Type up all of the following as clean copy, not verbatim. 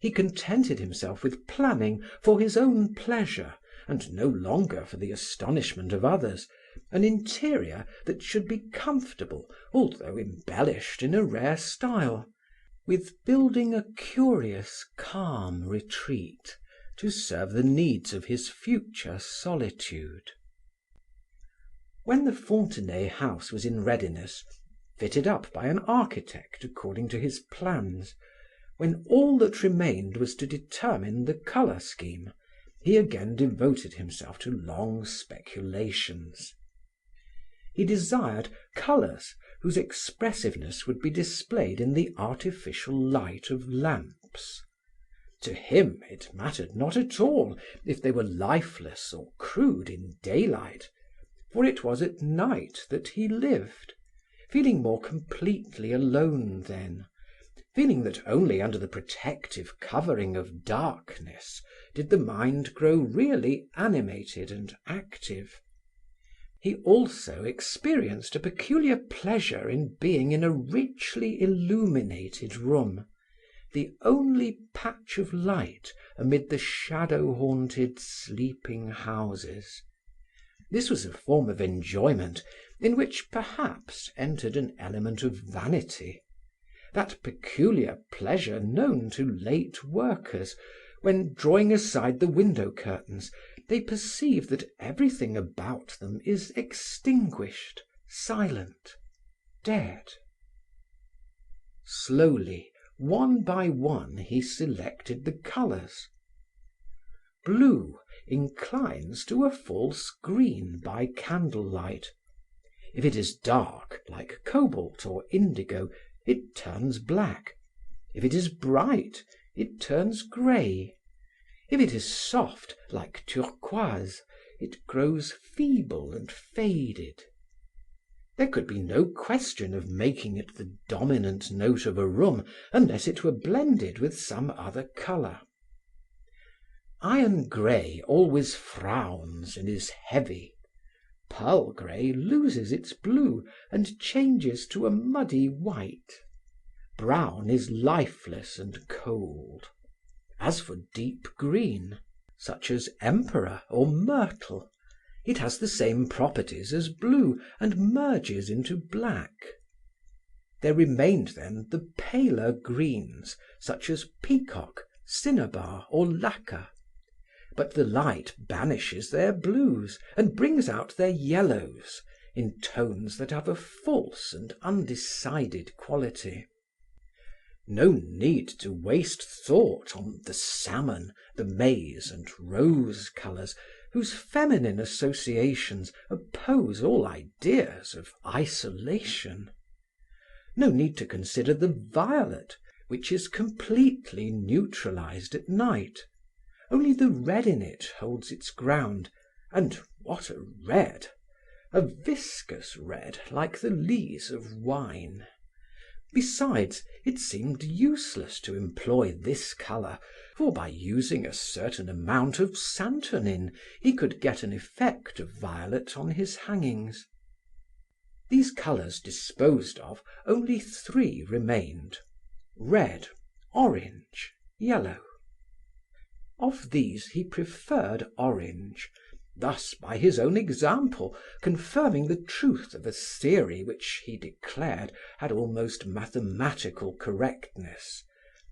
He contented himself with planning, for his own pleasure, and no longer for the astonishment of others, an interior that should be comfortable although embellished in a rare style, with building a curious, calm retreat to serve the needs of his future solitude. When the Fontenay house was in readiness, fitted up by an architect according to his plans, when all that remained was to determine the color scheme, he again devoted himself to long speculations. He desired colors whose expressiveness would be displayed in the artificial light of lamps. To him it mattered not at all if they were lifeless or crude in daylight, for it was at night that he lived, feeling more completely alone then, feeling that only under the protective covering of darkness did the mind grow really animated and active. He also experienced a peculiar pleasure in being in a richly illuminated room, the only patch of light amid the shadow-haunted sleeping houses. This was a form of enjoyment in which perhaps entered an element of vanity, that peculiar pleasure known to late workers, when, drawing aside the window curtains, they perceive that everything about them is extinguished, silent, dead. Slowly, one by one, he selected the colors. Blue inclines to a false green by candlelight. If it is dark, like cobalt or indigo, it turns black. If it is bright, it turns gray. If it is soft, like turquoise, it grows feeble and faded. There could be no question of making it the dominant note of a room unless it were blended with some other color. Iron gray always frowns and is heavy. Pearl gray loses its blue and changes to a muddy white. Brown is lifeless and cold. As for deep green, such as emperor or myrtle, it has the same properties as blue and merges into black. There remained then the paler greens, such as peacock, cinnabar, or lacquer. But the light banishes their blues and brings out their yellows in tones that have a false and undecided quality. No need to waste thought on the salmon, the maize, and rose colors, whose feminine associations oppose all ideas of isolation. No need to consider the violet, which is completely neutralized at night. Only the red in it holds its ground, and what a red! A viscous red, like the lees of wine. Besides, it seemed useless to employ this color, for by using a certain amount of santonin he could get an effect of violet on his hangings. These colors disposed of, only three remained: red, orange, yellow. Of these he preferred orange, thus by his own example confirming the truth of a theory which he declared had almost mathematical correctness,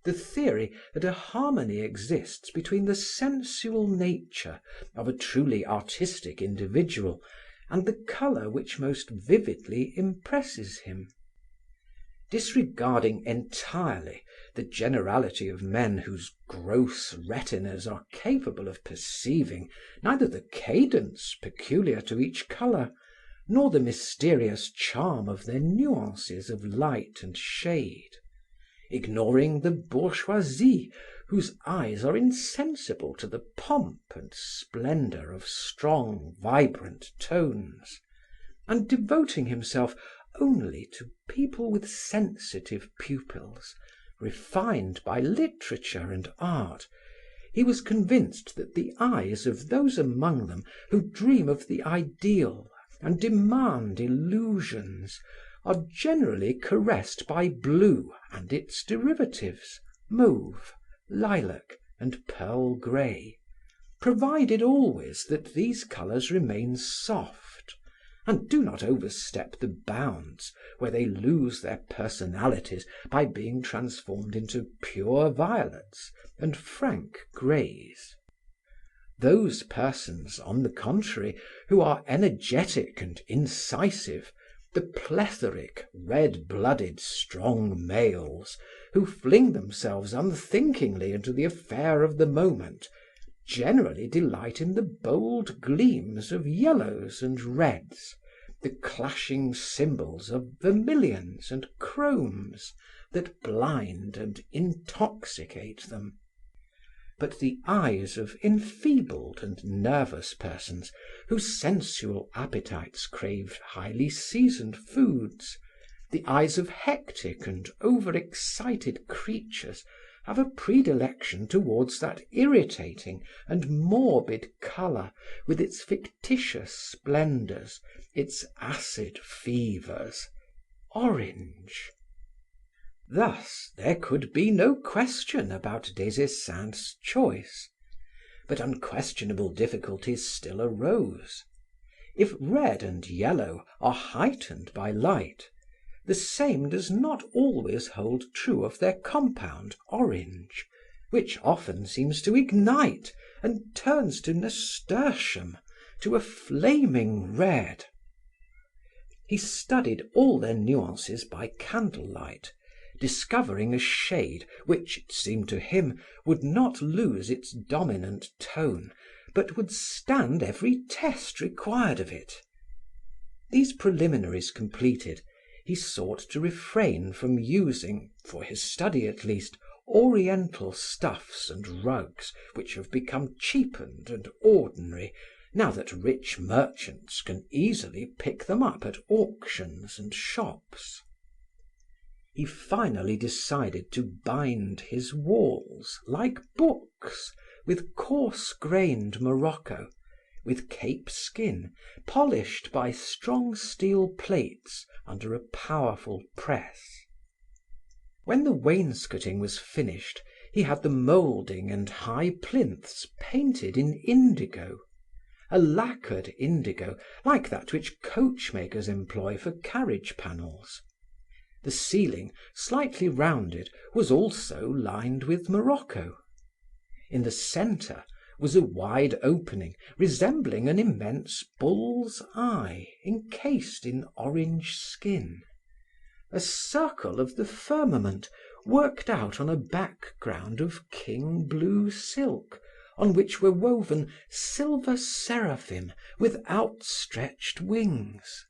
the theory that a harmony exists between the sensual nature of a truly artistic individual and the color which most vividly impresses him. Disregarding entirely the generality of men whose gross retinas are capable of perceiving neither the cadence peculiar to each color, nor the mysterious charm of their nuances of light and shade, ignoring the bourgeoisie, whose eyes are insensible to the pomp and splendor of strong, vibrant tones, and devoting himself only to people with sensitive pupils, refined by literature and art, he was convinced that the eyes of those among them who dream of the ideal and demand illusions are generally caressed by blue and its derivatives, mauve, lilac, and pearl grey, provided always that these colours remain soft and do not overstep the bounds where they lose their personalities by being transformed into pure violets and frank greys. Those persons, on the contrary, who are energetic and incisive, the plethoric, red-blooded, strong males, who fling themselves unthinkingly into the affair of the moment, generally delight in the bold gleams of yellows and reds, the clashing cymbals of vermilions and chromes that blind and intoxicate them. But the eyes of enfeebled and nervous persons, whose sensual appetites crave highly seasoned foods, the eyes of hectic and over-excited creatures, have a predilection towards that irritating and morbid colour with its fictitious splendours, its acid fevers, orange. Thus there could be no question about Des Esseintes' choice, but unquestionable difficulties still arose. If red and yellow are heightened by light, the same does not always hold true of their compound orange, which often seems to ignite and turns to nasturtium, to a flaming red. He studied all their nuances by candlelight, discovering a shade which, it seemed to him, would not lose its dominant tone, but would stand every test required of it. These preliminaries completed, he sought to refrain from using, for his study at least, oriental stuffs and rugs which have become cheapened and ordinary now that rich merchants can easily pick them up at auctions and shops. He finally decided to bind his walls, like books, with coarse-grained morocco, with cape skin, polished by strong steel plates under a powerful press. When the wainscoting was finished, he had the moulding and high plinths painted in indigo, a lacquered indigo like that which coachmakers employ for carriage panels. The ceiling, slightly rounded, was also lined with morocco. In the centre was a wide opening resembling an immense bull's eye encased in orange skin. A circle of the firmament worked out on a background of king blue silk, on which were woven silver seraphim with outstretched wings.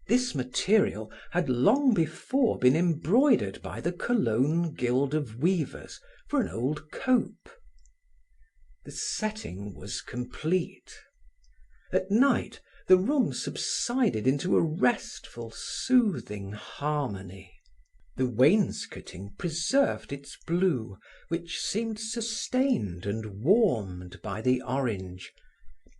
This material had long before been embroidered by the Cologne Guild of Weavers for an old cope. The setting was complete. At night, the room subsided into a restful, soothing harmony. The wainscoting preserved its blue, which seemed sustained and warmed by the orange,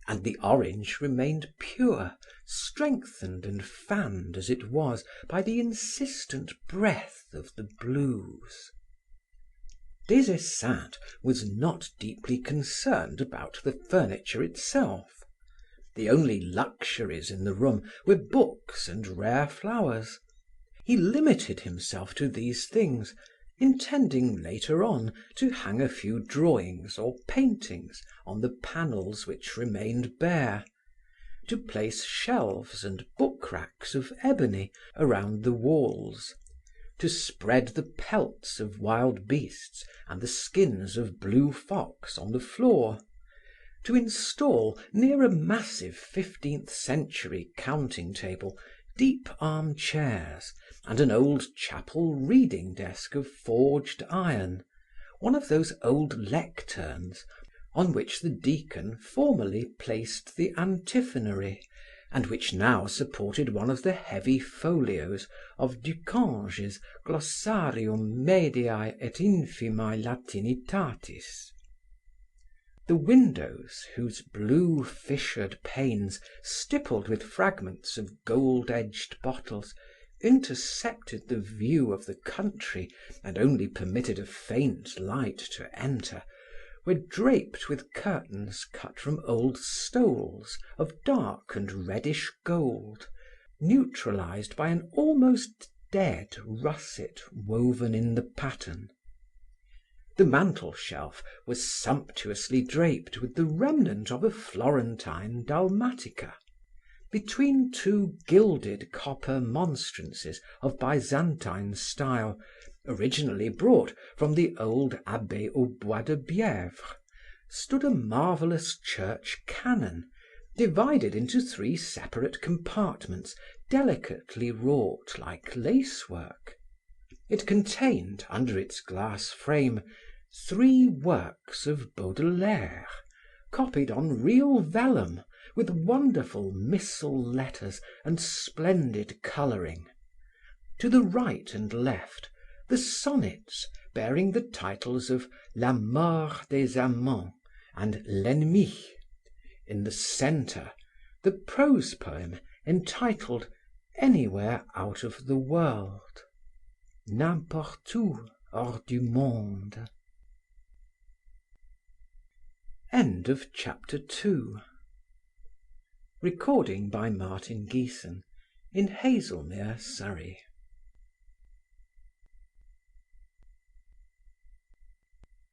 and the orange remained pure, strengthened and fanned as it was by the insistent breath of the blues. Des Esseintes was not deeply concerned about the furniture itself. The only luxuries in the room were books and rare flowers. He limited himself to these things, intending later on to hang a few drawings or paintings on the panels which remained bare, to place shelves and book racks of ebony around the walls, to spread the pelts of wild beasts and the skins of blue fox on the floor, to install near a massive 15th century counting table deep armchairs and an old chapel reading desk of forged iron, one of those old lecterns on which the deacon formerly placed the antiphonary, and which now supported one of the heavy folios of Ducange's Glossarium Mediae et Infimae Latinitatis. The windows, whose blue fissured panes, stippled with fragments of gold-edged bottles, intercepted the view of the country and only permitted a faint light to enter, were draped with curtains cut from old stoles of dark and reddish gold, neutralized by an almost dead russet woven in the pattern. The mantel shelf was sumptuously draped with the remnant of a Florentine dalmatica. Between two gilded copper monstrances of Byzantine style, originally brought from the old Abbaye au Bois de Bievre, stood a marvelous church canon, divided into three separate compartments, delicately wrought like lacework. It contained, under its glass frame, three works of Baudelaire, copied on real vellum, with wonderful missal letters and splendid coloring. To the right and left, the sonnets bearing the titles of La Mort des Amants and L'Ennemi. In the center, the prose poem entitled Anywhere Out of the World, N'importe où hors du monde. End of chapter 2. Recording by Martin Geeson in Hazelmere, Surrey.